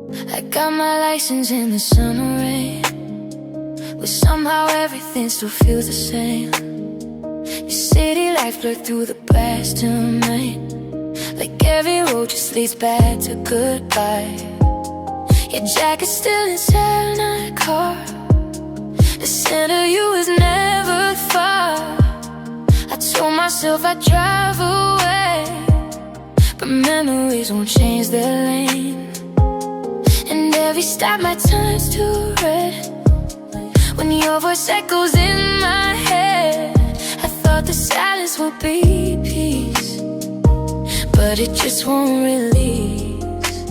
I got my license in the summer rain, but somehow everything still feels the same. Your city lights blur through the past tonight, like every road just leads back to goodbye. Your jacket's still inside my car, the scent of you is never far. I told myself I'd drive away, but memories won't change their lane. And every stop my turns to red, when your voice echoes in my head. I thought the silence would be peace, but it just won't release.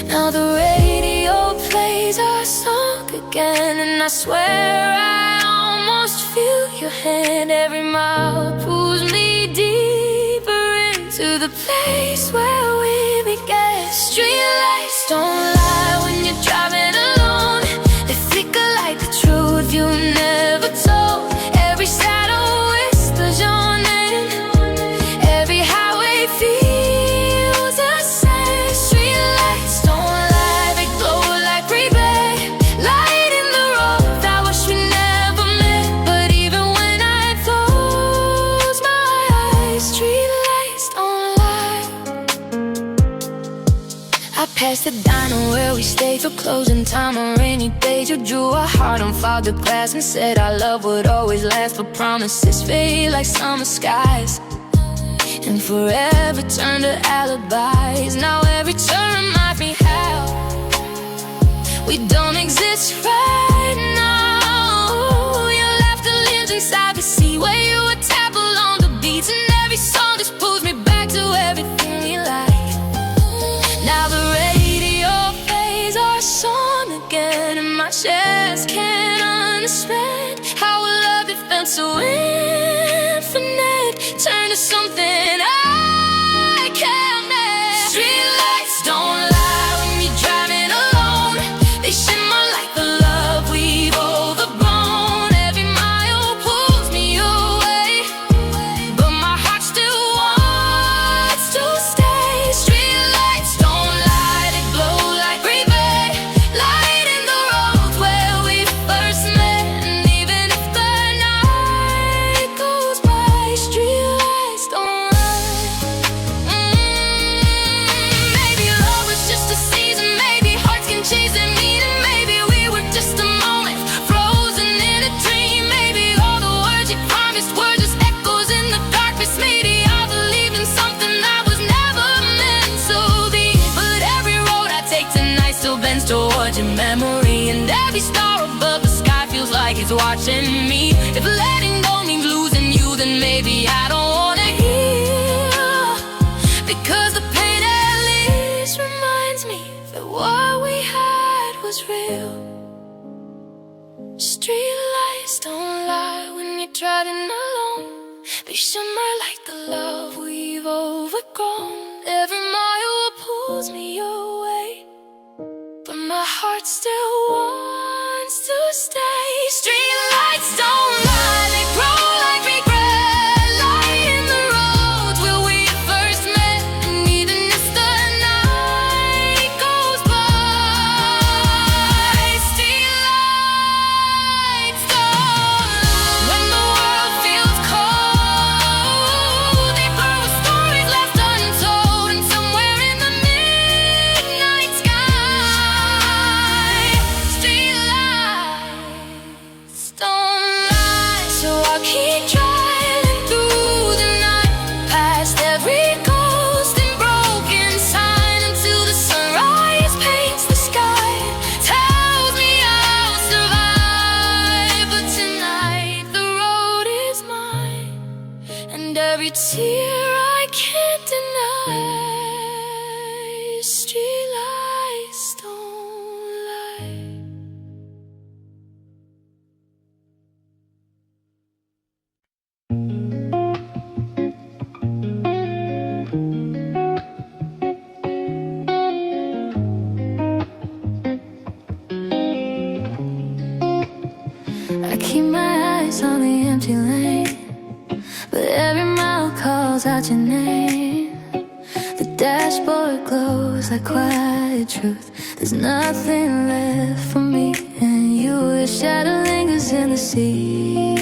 Now the radio plays our song again, and I swear I almost feel your hand. Every mile pulls me deeper into the place where we began. Street lights don't lie when you're driving alone. They flicker like the truth you never told. Every shadow whispers your name, every highway feels the same. Street lights don't lie, they glow like regret, light in the road. I wish we never met, but even when I close my eyes, street lights don't lie. I passed the diner where we stayed for closing time on rainy days. You drew a heart on fiberglass and said our love would always last, but promises fade like summer skies, and forever turned to alibis. Now every turn reminds me how we don't exist right now. Your laughter lives inside the sea where you would tap along the beats, and every song just pulls me back to everything we like. Now the radio plays our song again, and my chest can't understand how a love that felt so infinite turned to something I can't name. Street lights don't lie when you're driving alone. They shimmer like the love we've overgrown. Every mile pulls me away, but my heart still wants to stay. Street lights don't lie, they glow like regret, light in the roads where we first met. And even if the night goes by, street lights don't lie. Maybe love was just a season, maybe hearts can change their meaning. Maybe we were just a moment frozen in a dream. Maybe all the words you promised were just echoes in the darkness. Maybe I believed in something that was never meant to be. But every road I take tonight still bends towards your memory, and every star above the sky feels like it's watching me. If letting go means losing you, then maybe I don't wanna hear, because the pain at least reminds me that what we had was real. Street lights don't lie when you're driving alone. They shimmer like the love we've overgrown. Every mile pulls me away, but my heart still wants to stay. Street lights don't lie, they grow like regret, light in the roads where we first met. And even if the night goes by, street lights don't lie. When the world feels cold, they burn with stories left untold, and somewhere in the midnight sky, street lights don't lie. So I'll keep driving through the night, past every ghost and broken sign, until the sunrise paints the sky, tells me I'll survive. But tonight the road is mine, and every tear I can't deny. Street lights don't lie. I keep my eyes on the empty lane, but every mile calls out your name. The Dashboard glows like quiet truth. There's nothing left for me and you. Your shadow lingers in the sea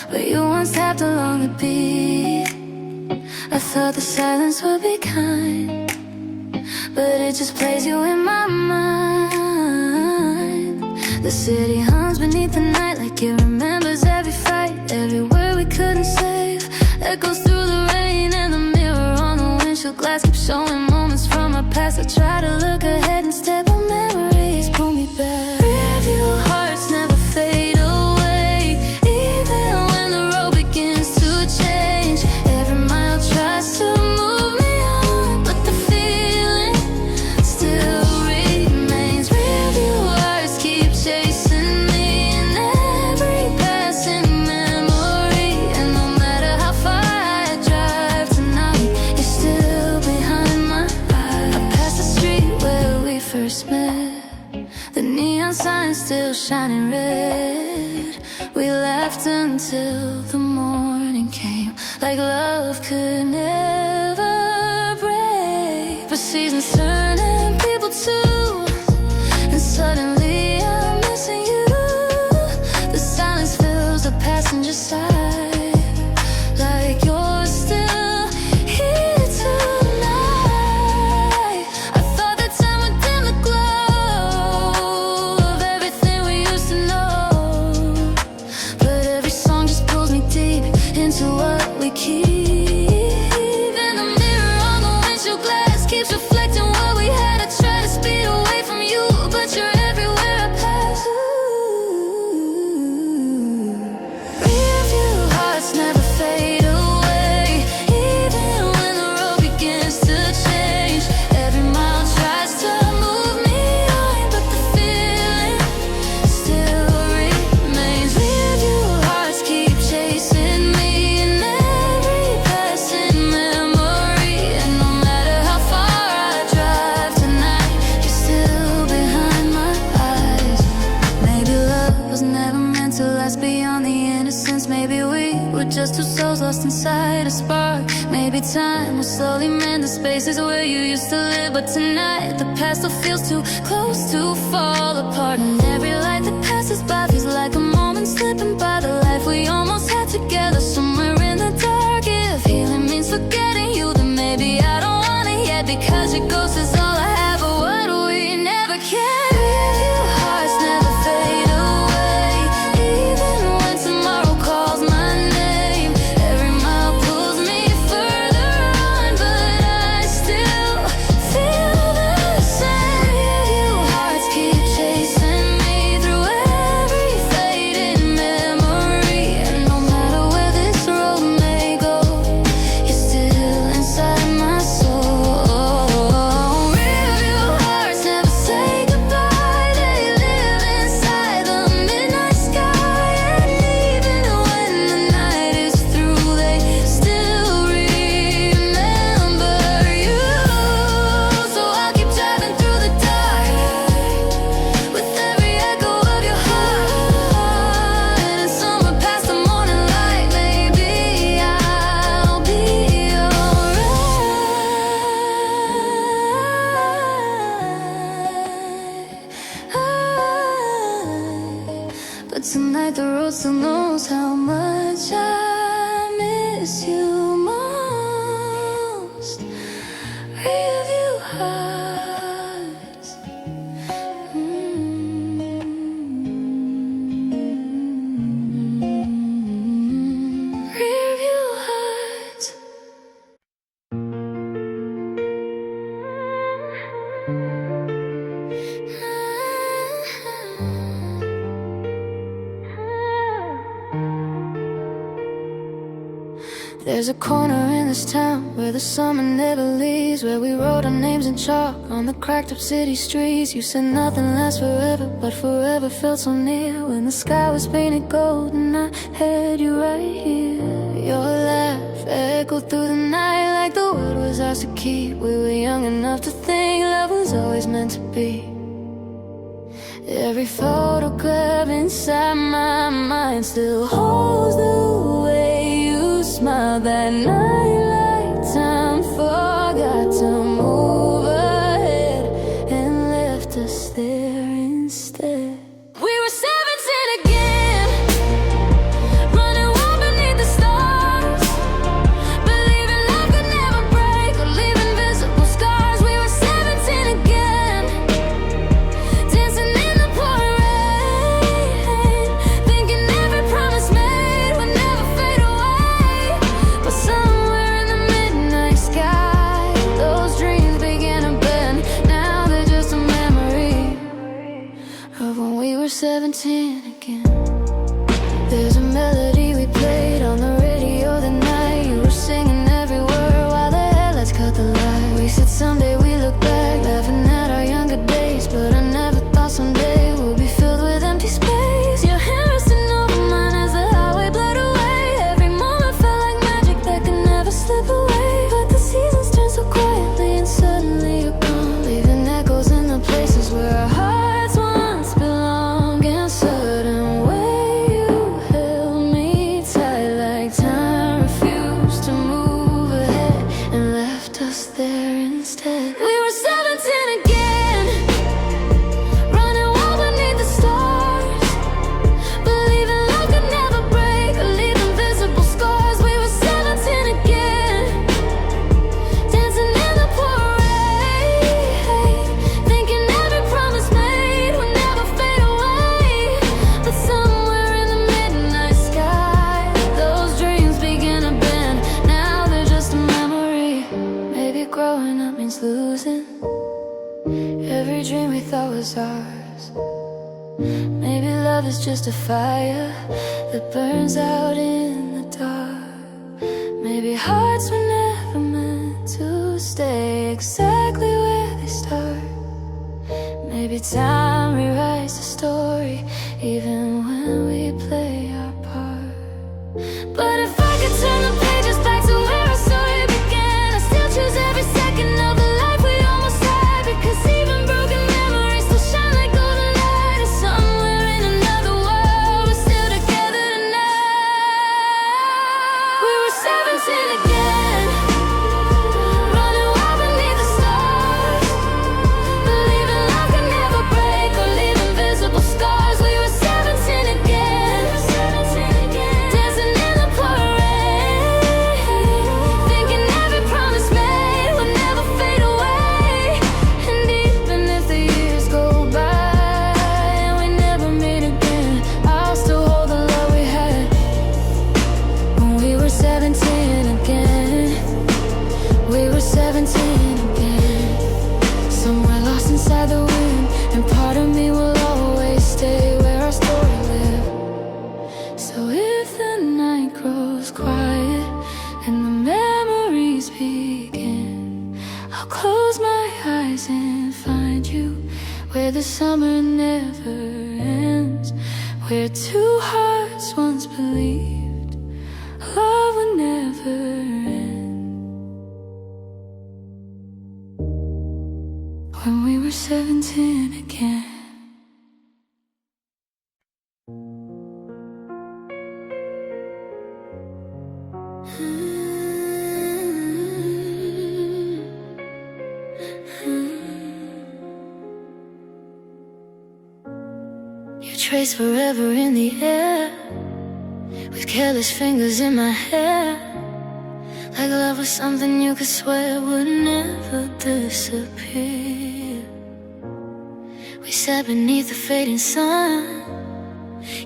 where you once tapped along the beat. I thought the silence would be kind, but it just plays you in my mind. The city hums beneath the night like it remembers every fight. Every word we couldn't save echoes through the rain, and the mirror on the windshield glass keeps showing moments from my past. I try to look ahead instead, but memories pull me back. Rearview hearts never fade away, even when the road begins to change. Every mile tries to move me on, but the feeling still remains. Rearview hearts keep chasing me in every passing memory, and no matter how far I drive tonight, you're still behind my eyes. I pass the street where we first met, the neon sign still shining red. We laughed until the morning came, like love could never break. But seasons turn and people too, and suddenly I'm missing you. The silence fills the passenger side, like you're still here tonight. I thought that time would dim the glow of everything we used to know, but every song just pulls me deep into what we keep. And the mirror on the windshield glass keeps reflecting what we had. I try to speed away from you, but you're everywhere I pass. Rearview hearts never fade away, even when the road begins to change. Every mile tries to move me on, but the feeling still remains. Rearview hearts keep chasing me in every passing memory, and no matter how far I drive tonight, you're still behind my eyes. Maybe love was never meant to last beyond the innocence. Maybe we were just two souls lost inside a spark. Maybe time will slowly mend the spaces where you used to live, but tonight the past still feels too close to fall apart. And every light that passes by feels like a moment slipping by. The life we almost had together somewhere in the dark. If healing means forgetting you, then maybe I don't want it yet, because your ghost is all I have. But what we never can. Rearview hearts never fade away, even when tomorrow calls my name. Every mile pulls me further on, but I still feel the same. Rearview hearts keep chasing me through every fading memory, and no matter where this road may go, you're still inside my soul. Rearview hearts never say goodbye, they live inside the midnight sky. And even when the night is through, they still remember you. So I'll keep driving through the dark with every echo of your heart. And somewhere past the morning light, maybe I'll be alright. But tonight the road still knows how much I miss you most. Rearview hearts. Rearview hearts. There's a corner in this town where the summer never leaves, where we wrote our names in chalk on the cracked up city streets. You said nothing lasts forever, but forever felt so near when the sky was painted gold and I had you right here. Your laugh echoed through the night like the world was ours to keep. We were young enough to think love was always meant to be. Every photograph inside my mind still holds the way you smiled that night, like time forgot 17 again. There's a melody we played on the radio the night you were singing every word while the headlights cut the light. We said someday we look back, laughing at our younger days, but I never thought someday we'll be filled with empty space. Your hand resting over mine as the highway blurred away. Every moment felt like magic that could never slip away. But the seasons turn so quietly and suddenly you're gone, leaving echoes in the places where our hearts once belonged. And sudden way you held me tight like time refused to move ahead and left us there instead. We were 17 again, running wild beneath the stars, believing love could never break or leave invisible scars. We were 17 again, dancing in the pouring rain, thinking every promise made would never fade away. But somewhere in the midnight sky, those dreams began to bend. Now they're just a memory. Maybe growing up means losing every dream we thought was ours. Maybe love is just a fire that burns out in the dark. Maybe hearts were never meant to stay exactly where they start. Maybe time rewrites the story even when we play our part. But if I could turn the pages back to where our story began, I'd still choose every second of the life we almost had. Because even broken memories still shine like golden light. And somewhere in another world we're still together tonight. We were 17 again, running wild beneath the stars, believing love could never break or leave invisible scars. We were 17 again, dancing in the pouring rain, thinking every promise made would never fade away. And even if the years go by and we never meet again, I'll still hold the love we had when we were 17 again. We were 17 again, somewhere lost inside the wind, and part of me will always stay where our story lived. So if the night grows quiet and the memories begin, I'll close my eyes and find you where the summer never ends, where two hearts once believed love would never end. When we were 17 again. You trace forever in the air, with careless fingers in my hair, like love was something you could swear would never disappear. We sat beneath the fading sun.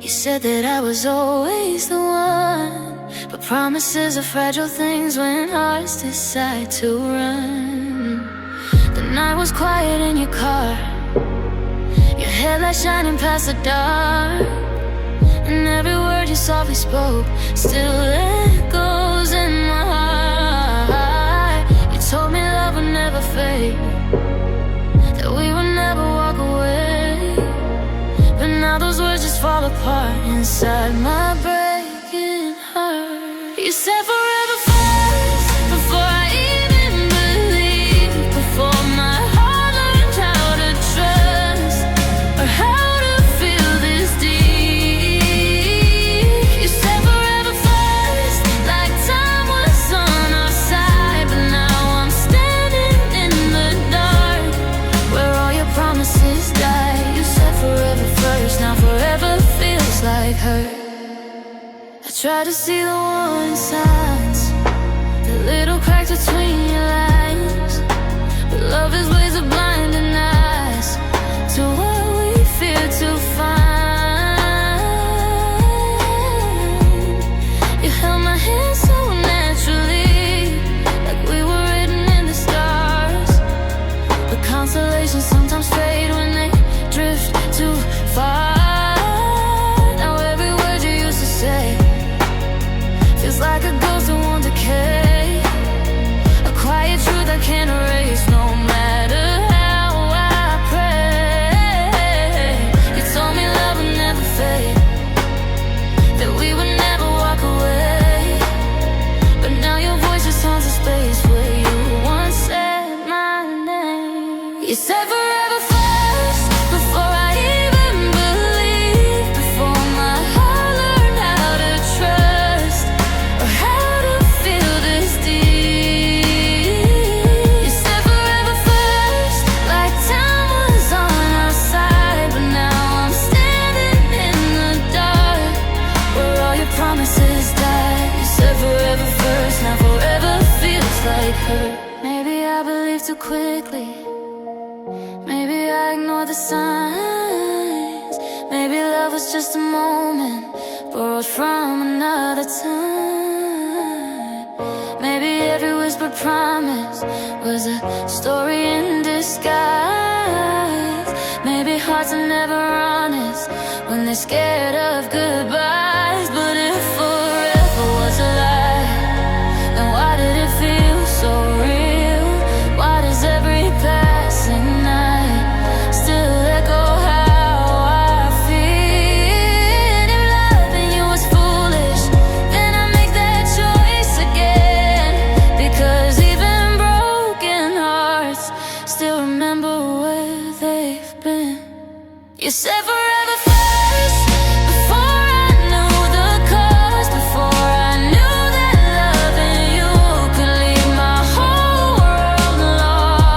You said that I was always the one, but promises are fragile things when hearts decide to run. The night was quiet in your car, your headlights shining past the dark, and every word you softly spoke still echoes in my heart. You told me love would never fade, that we would never walk away, but now those words just fall apart inside my breaking heart. You said forever first, before I even believed, before my heart learned how to trust, or how to feel this deep. You said forever first, like time was on our side, but now I'm standing in the dark, where all your promises die. You said forever first, now forever feels like hurt. I try to see the warning signs, the little cracks between your lines, but love is ways of blinding eyes to what we fear to find. You held my hand so naturally, like we were written in the stars, but constellations sometimes fade when they drift too far. too quickly. Maybe I ignored the signs. Maybe love was just a moment borrowed from another time. Maybe every whispered promise was a story in disguise. Maybe hearts are never honest when they're scared of goodbyes. But if forever was a lie, then why did it feel so real? Why does every passing night still echo how I feel? If loving you was foolish, then I make that choice again. Because even broken hearts still remember where they've been. You said forever first, before I knew the cost, before I knew that loving you could leave my whole world lost.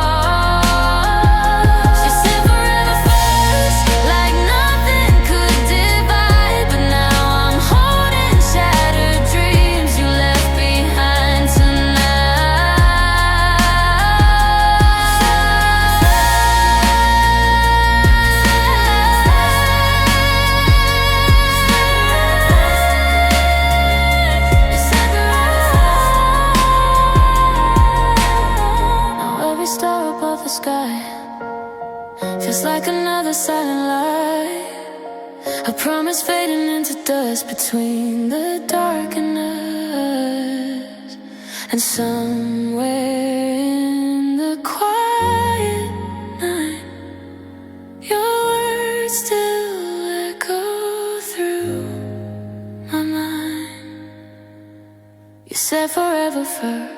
You said forever first, like nothing could divide. But now I'm holding shattered dreams you left behind star above the sky feels like another silent lie. A promise fading into dust between the dark and us. And somewhere in the quiet night, your words still echo through my mind. You said forever first.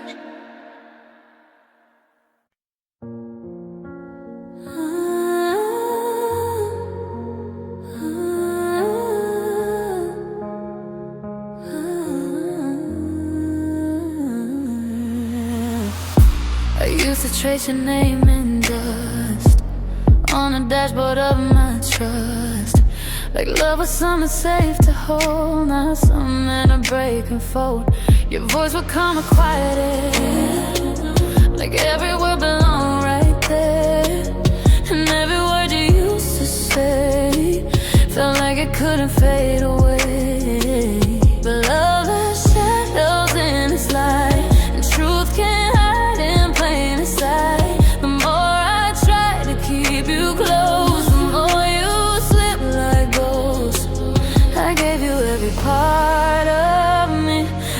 I used to trace your name in dust on the dashboard of my trust. Like love was something safe to hold, not something to break and fold. Your voice would come and quiet it, like every word belonged right there. And every word you used to say felt like it couldn't fade away. But love has shadows in its light, and truth can't hide in plain sight. The more I try to keep you close, the more you slip like ghosts. I gave you every part of me,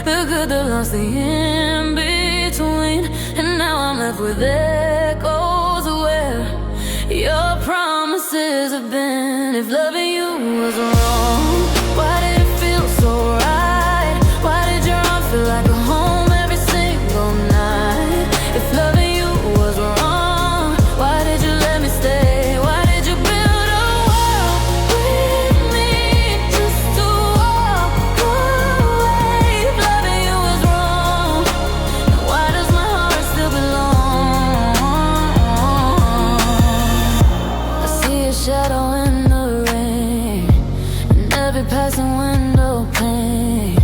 the good, the lost, the in-between. And now I'm left with echoes where your promises have been. If loving you was wrong, why did it feel so right? Why did your arms feel like a home every single night? If loving you was wrong, why did you let me stay? Why did you build a world with me just to walk away? If loving you was wrong, then why does my heart still belong? I see a shadow in the rain, and every passing window pane.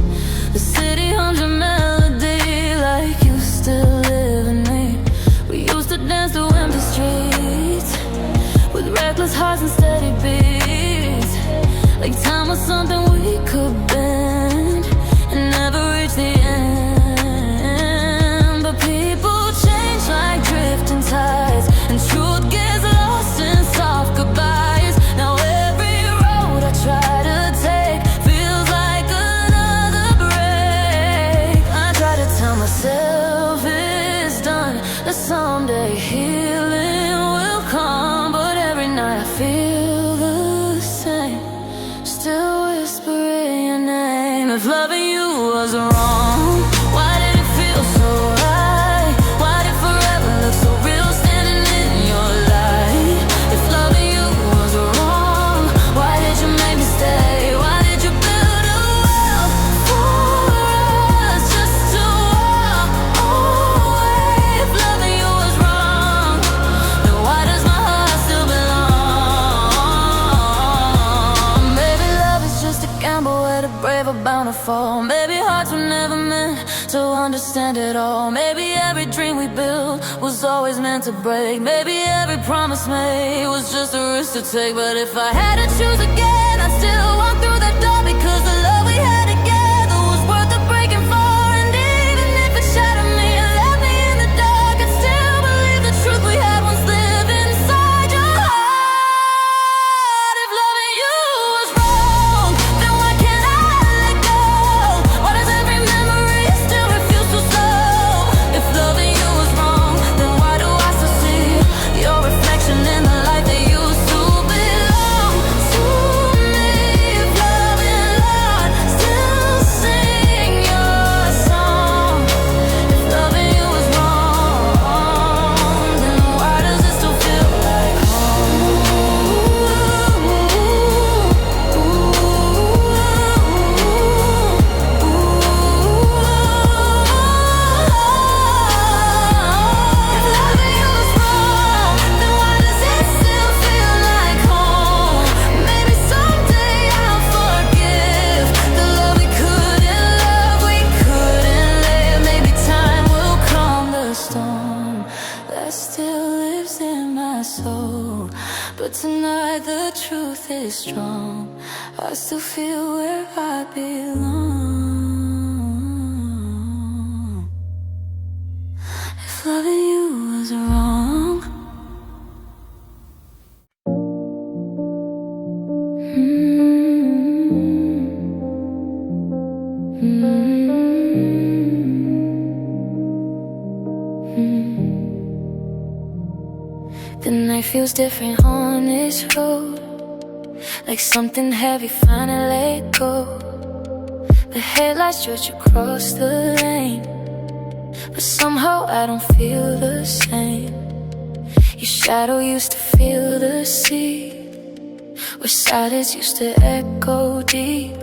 The city hums your melody like you still live in me. We used to dance through empty streets with reckless hearts and steady beats, like time was something we could bend and never reach the end. But people change like drifting tides, and truth gets lost in soft goodbyes. Now every road I try to take feels like another break. I try to tell myself it's done, that someday healing will come. But every night I feel the same, still whispering your name. If loving you was wrong, why did it feel so right? Why did forever look so real standing in your light? If loving you was wrong, why did you make me stay? Why did you build a world for us just to walk away? If loving you was wrong, then why does my heart still belong? Maybe love is just a gamble where the brave are bound to fall. Maybe hearts were never meant to understand it all. Maybe every dream we built was always meant to break. Maybe every promise made was just a risk to take. But if I had to choose again, I'd still walk through that door, because the love we had together was worth the breaking for. And even if it shattered me and left me in the dark, I'd still believe the truth we had once lived inside your heart. If loving you was wrong, then why can't I let go? Why does every memory still refuse to slow? If loving you was wrong, then why do I still see your reflection in the light that used to belong to me? If loving Lord still sing your song. If loving you was wrong, then why does it still feel like but tonight the truth is strong. I still feel where I belong. If loving you was wrong, the night feels different on this road, like something heavy finally let go. The headlights stretch across the lane, but somehow I don't feel the same. Your shadow used to fill the sea, where silence used to echo deep.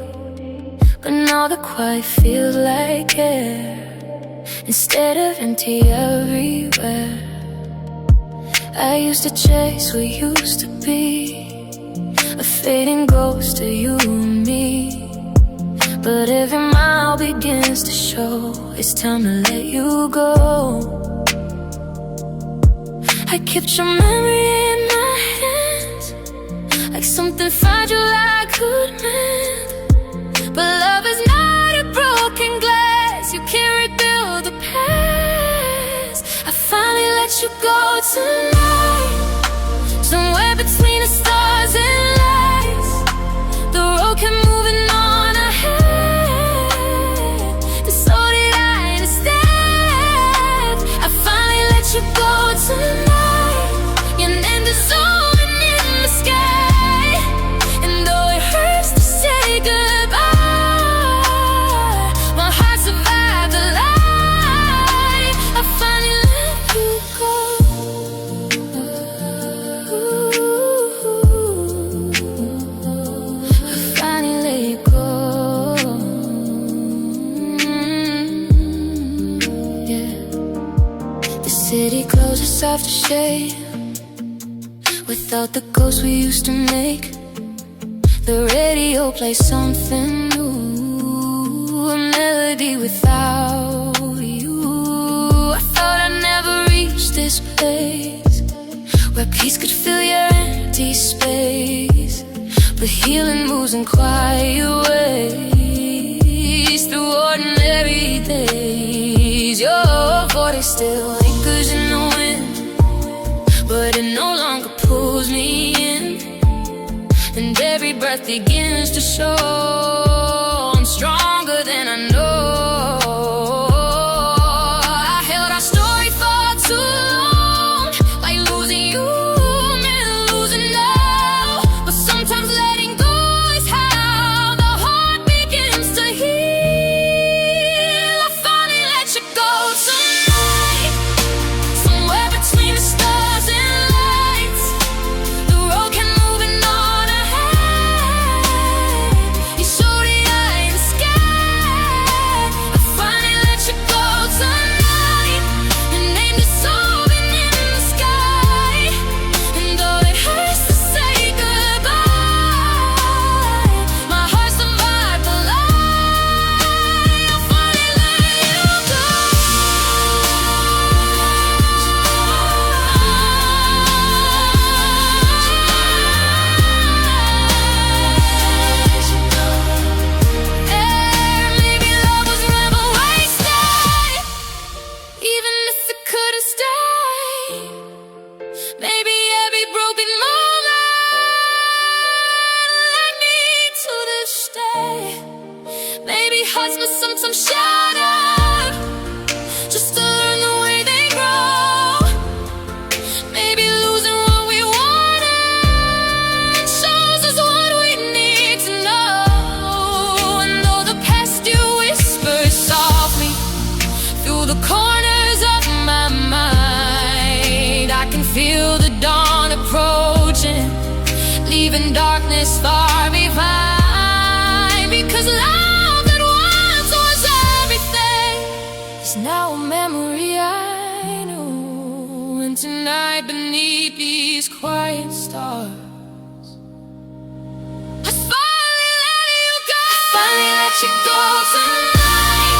But now the quiet feels like air, instead of empty everywhere. I used to chase what used to be, a fading ghost of you and me. But every mile begins to show it's time to let you go. I kept your memory in my hands, like something fragile I could mend. But love is not a broken glass, you can't rebuild the past. I finally let you go tonight, somewhere between the stars and lights. The road kept moving on ahead, and so did I instead. I finally let you go tonight, your name is zooming in the sky. And though it hurts to say goodbye, my heart survived the lie. I finally let you go. I finally let you go. Yeah. The city closes after shade, without the ghosts we used to make. The radio plays something new, a melody without you. I thought I'd never reach this place, where peace could fill your empty space. But healing moves in quiet ways, through ordinary days. Your voice still lingers in the wind, but it no longer pulls me in. And every breath begins to show I'm stronger than I know. I held our story for too long, like losing you meant losing all. But sometimes letting go is how the heart begins to heal. I finally let you go tonight, somewhere between the stars and lights. The road kept moving on ahead. You heartbeat moving, led me to this state. Maybe hearts must sometimes shatter, just to learn the way they grow. Maybe losing what we wanted shows us what we need to know. And though the past you whisper softly through the corners of my mind, I can feel the dawn approaching, leaving darkness far behind. Because love that once was everything is now a memory I know. And tonight beneath these quiet stars, I finally let you go. I finally let you go tonight,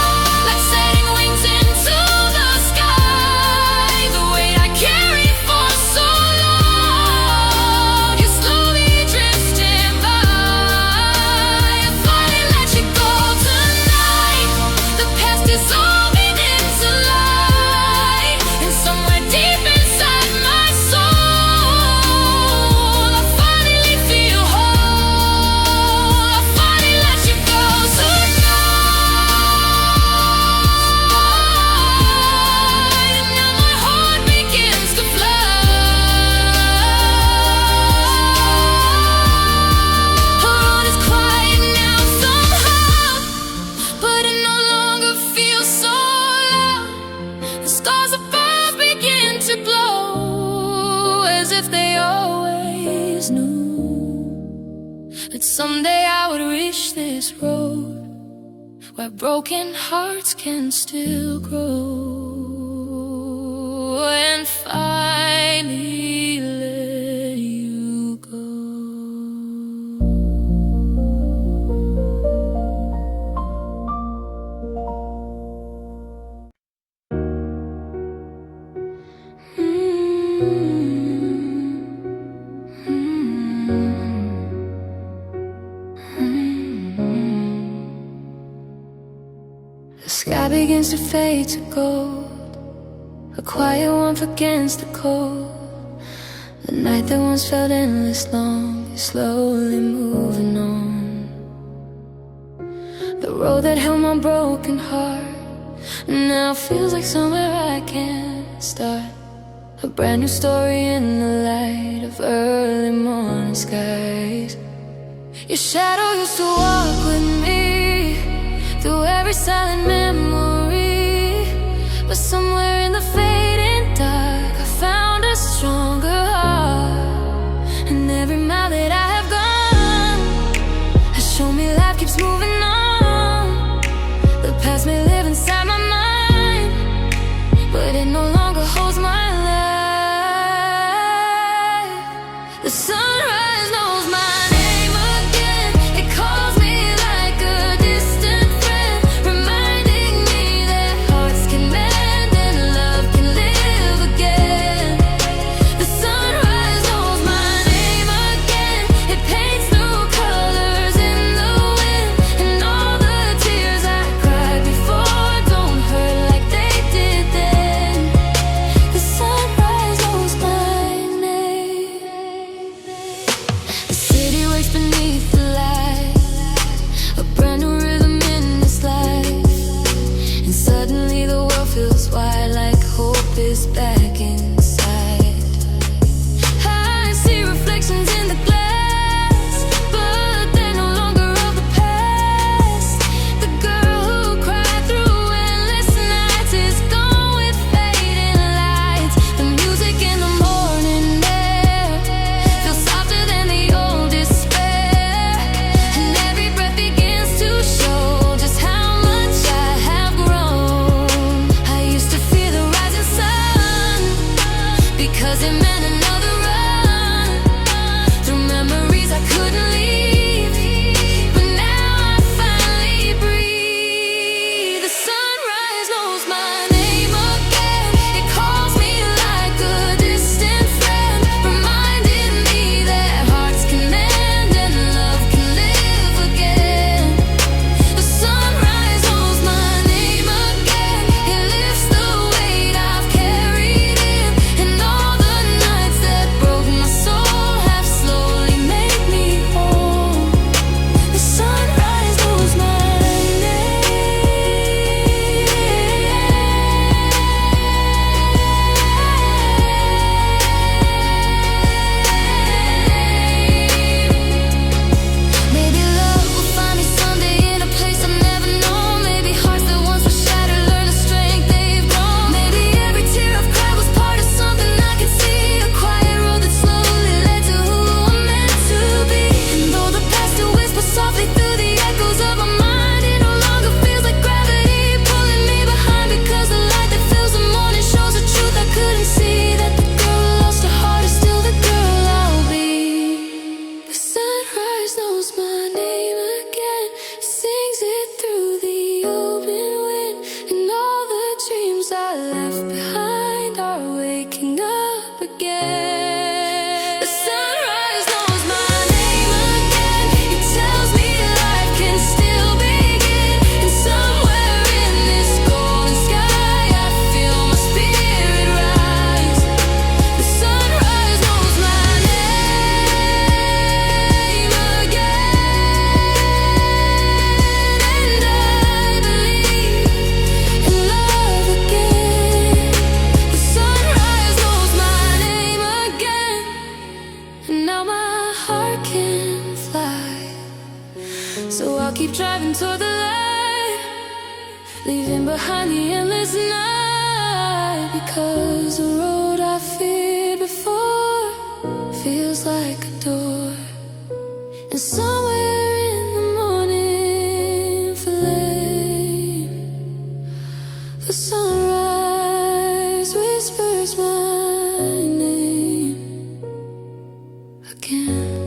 like setting wings into the sky. The weight I carried for so long, you slowly drifting by. I finally let you go tonight. The past is dissolving into light, and somewhere deep inside my soul, I finally feel whole. I finally let you go tonight, and now my heart begins to fly. Our road is quiet now somehow, but it no longer feels so loud. The stars above begin to glow, as if they always knew that someday I would reach this road where broken hearts can still grow, and finally let you go. The sky begins to fade to gold, a quiet warmth against the cold. The night that once felt endless long is slowly moving on. The road that held my broken heart now feels like somewhere I can start. A brand new story in the light of early morning skies. Your shadow used to walk with me through every silent memory, but somewhere in the fading dark I found a stronger heart. And every mile that I have gone has shown me life keeps moving on. The past may live inside my mind, but it no longer holds my life. The sunrise knows my name again. It calls me like a distant friend, reminding me that hearts can mend and love can live again. The sunrise knows my name again. It paints new colors in the wind, and all the tears I cried before don't hurt like they did then. The sunrise knows my name. The city wakes beneath the light, a brand new rhythm in this life, and suddenly the world feels wide, like hope is back inside. I see reflections in the glass, but they're no longer of the past. The girl who cried through endless nights is gone with fading lights. The music in the morning air feels softer than the old despair, and every breath begins to show just how much I have grown. I used to fear the rising sun because it meant another run through memories I couldn't leave, but now I finally breathe. The sunrise knows my name again. It calls me like a distant friend, reminding me that hearts can mend and love can live again. The sunrise knows my name again. It lifts the weight I've carried in, and all the nights that keep driving toward the light, leaving behind the endless night. Because the road I feared before feels like a door, and somewhere in the morning flame, the sunrise whispers my name again.